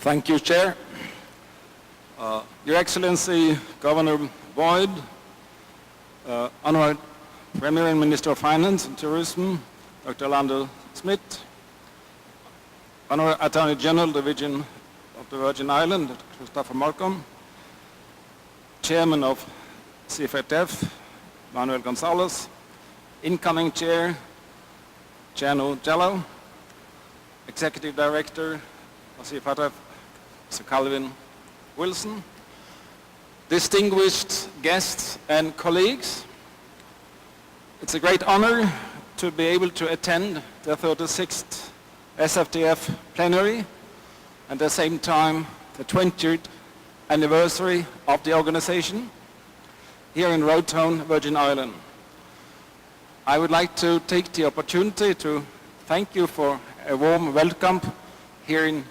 Thank you, Chair. Your Excellency, Governor Boyd, Honored Premier and Minister of Finance and Tourism, Dr. Lander Smith, Honored Attorney General, Division of the Virgin Islands, Christopher Malcolm, Chairman of CFATF, Manuel Gonzalez, incoming Chair, Janu Jallow, Executive Director of CFATF, Mr. Calvin Wilson, distinguished guests and colleagues. It's a great honor to be able to attend the 36th SFTF Plenary and at the same time the 20th anniversary of the organization here in Roadtown, Virgin Islands. I would like to take the opportunity to thank you for a warm welcome here in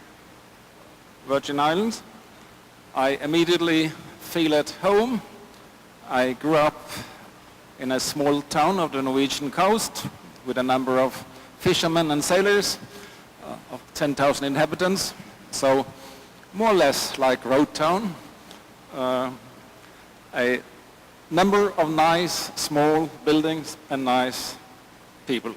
Virgin Islands. I immediately feel at home. I grew up in a small town of the Norwegian coast with a number of fishermen and sailors of 10,000 inhabitants. So more or less like Roadtown. A number of nice small buildings and nice people.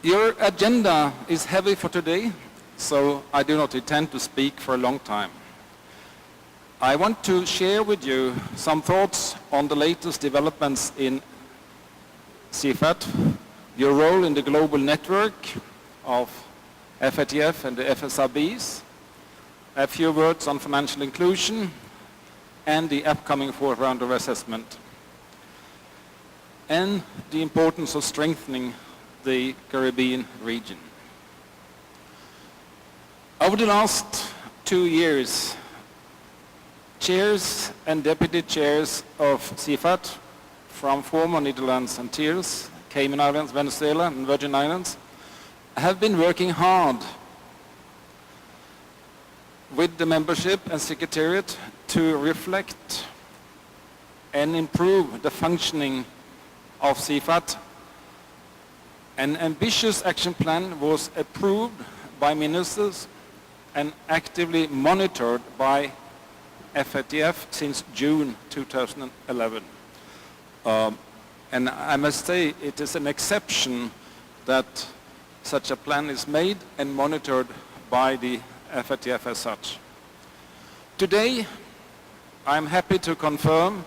Your agenda is heavy for today, so I do not intend to speak for a long time. I want to share with you some thoughts on the latest developments in CFAT, your role in the global network of FATF and the FSRBs, a few words on financial inclusion, and the upcoming fourth round of assessment, and the importance of strengthening the Caribbean region. Over the last 2 years, chairs and deputy chairs of CFAT from former Netherlands and Tiers, Cayman Islands, Venezuela, and Virgin Islands have been working hard with the membership and secretariat to reflect and improve the functioning of CFAT. An ambitious action plan was approved by ministers and actively monitored by FATF since June 2011. And I must say it is an exception that such a plan is made and monitored by the FATF as such. Today, I'm happy to confirm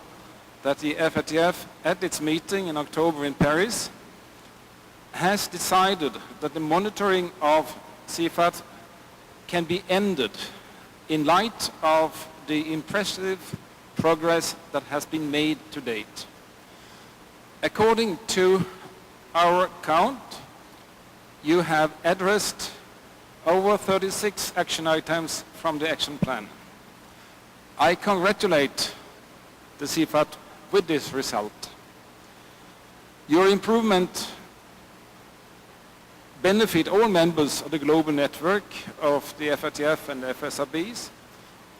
that the FATF at its meeting in October in Paris has decided that the monitoring of CFAT can be ended in light of the impressive progress that has been made to date. According to our count, you have addressed over 36 action items from the action plan. I congratulate the CFAT with this result. Your improvement benefit all members of the global network of the FATF and the FSRBs,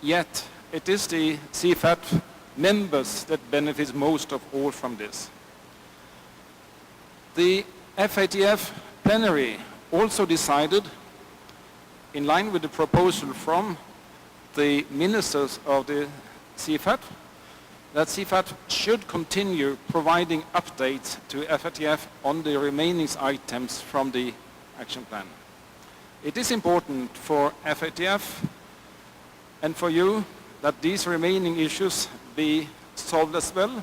yet it is the CFAT members that benefit most of all from this. The FATF Plenary also decided, in line with the proposal from the ministers of the CFAT, that CFAT should continue providing updates to FATF on the remaining items from the action plan. It is important for FATF and for you that these remaining issues be solved as well,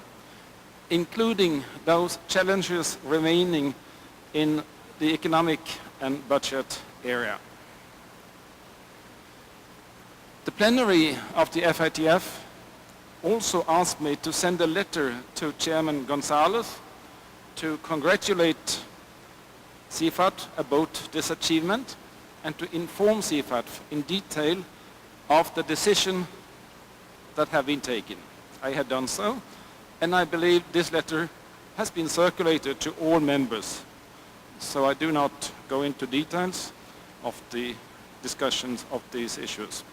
including those challenges remaining in the economic and budget area. The plenary of the FATF also asked me to send a letter to Chairman Gonzalez to congratulate CFAT about this achievement and to inform CFAT in detail of the decision that have been taken. I had done so, and I believe this letter has been circulated to all members. So I do not go into details of the discussions of these issues.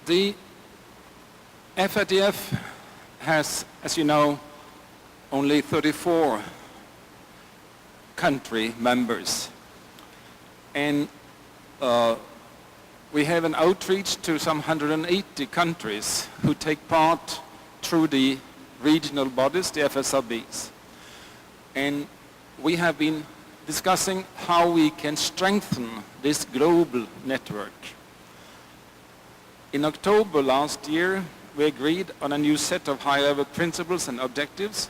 The FATF has, as you know, only 34 country members. And we have an outreach to some 180 countries who take part through the regional bodies, the FSRBs. And we have been discussing how we can strengthen this global network. In October last year, we agreed on a new set of high-level principles and objectives.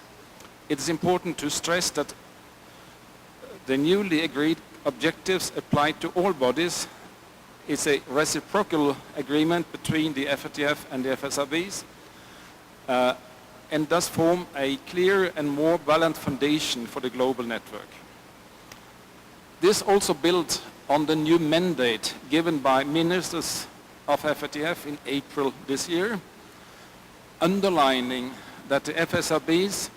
It is important to stress that the newly agreed objectives apply to all bodies. It's a reciprocal agreement between the FATF and the FSRBs, and thus form a clear and more balanced foundation for the global network. This also builds on the new mandate given by ministers of FATF in April this year, underlining that the FSRBs,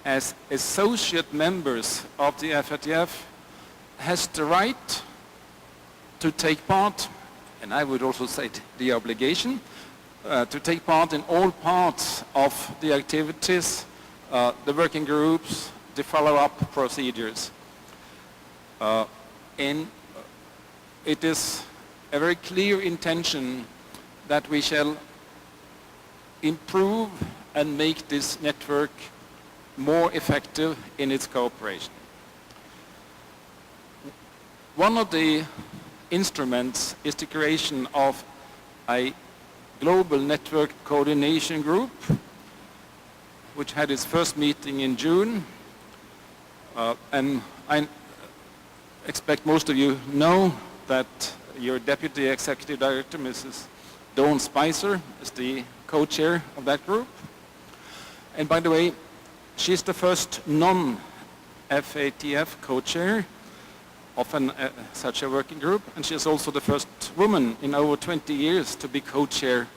as associate members of the FATF, has the right to take part, and I would also say the obligation, to take part in all parts of the activities, the working groups, the follow-up procedures. And it is a very clear intention that we shall improve and make this network more effective in its cooperation. One of the instruments is the creation of a global network coordination group, which had its first meeting in June. And I expect most of you know that your Deputy Executive Director, Mrs. Dawn Spicer, is the co-chair of that group. And by the way, she's the first non-FATF co-chair of such a working group, and she is also the first woman in over 20 years to be co-chair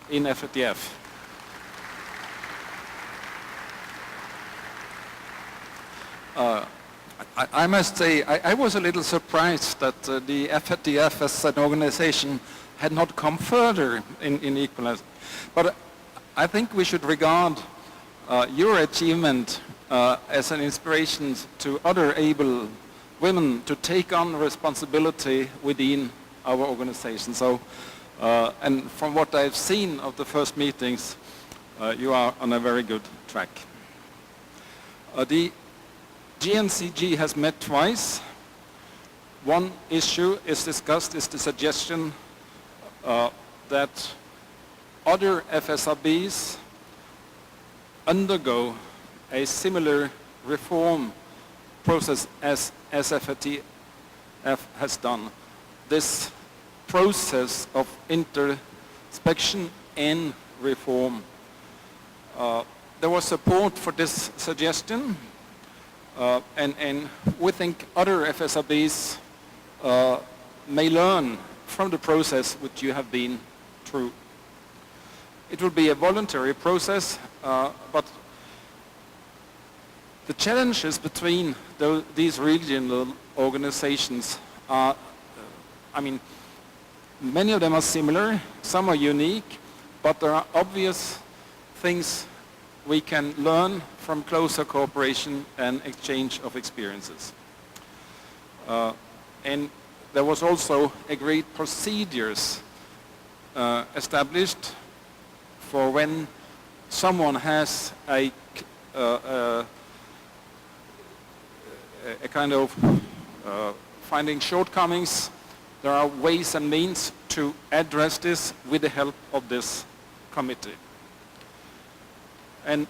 in FATF. I must say, I was a little surprised that the FATF as an organization had not come further in equalizing. But I think we should regard your achievement as an inspiration to other able women to take on responsibility within our organization. So, and from what I've seen of the first meetings, you are on a very good track. The GNCG has met twice. One issue is discussed is the suggestion that other FSRBs undergo a similar reform process as FATF has done. This process of introspection and reform. There was support for this suggestion, and we think other FSRBs may learn from the process which you have been through. It will be a voluntary process, but the challenges between these regional organizations are, many of them are similar, some are unique, but there are obvious things we can learn from closer cooperation and exchange of experiences. And there was also agreed procedures established for when someone has a kind of finding shortcomings. There are ways and means to address this with the help of this committee. And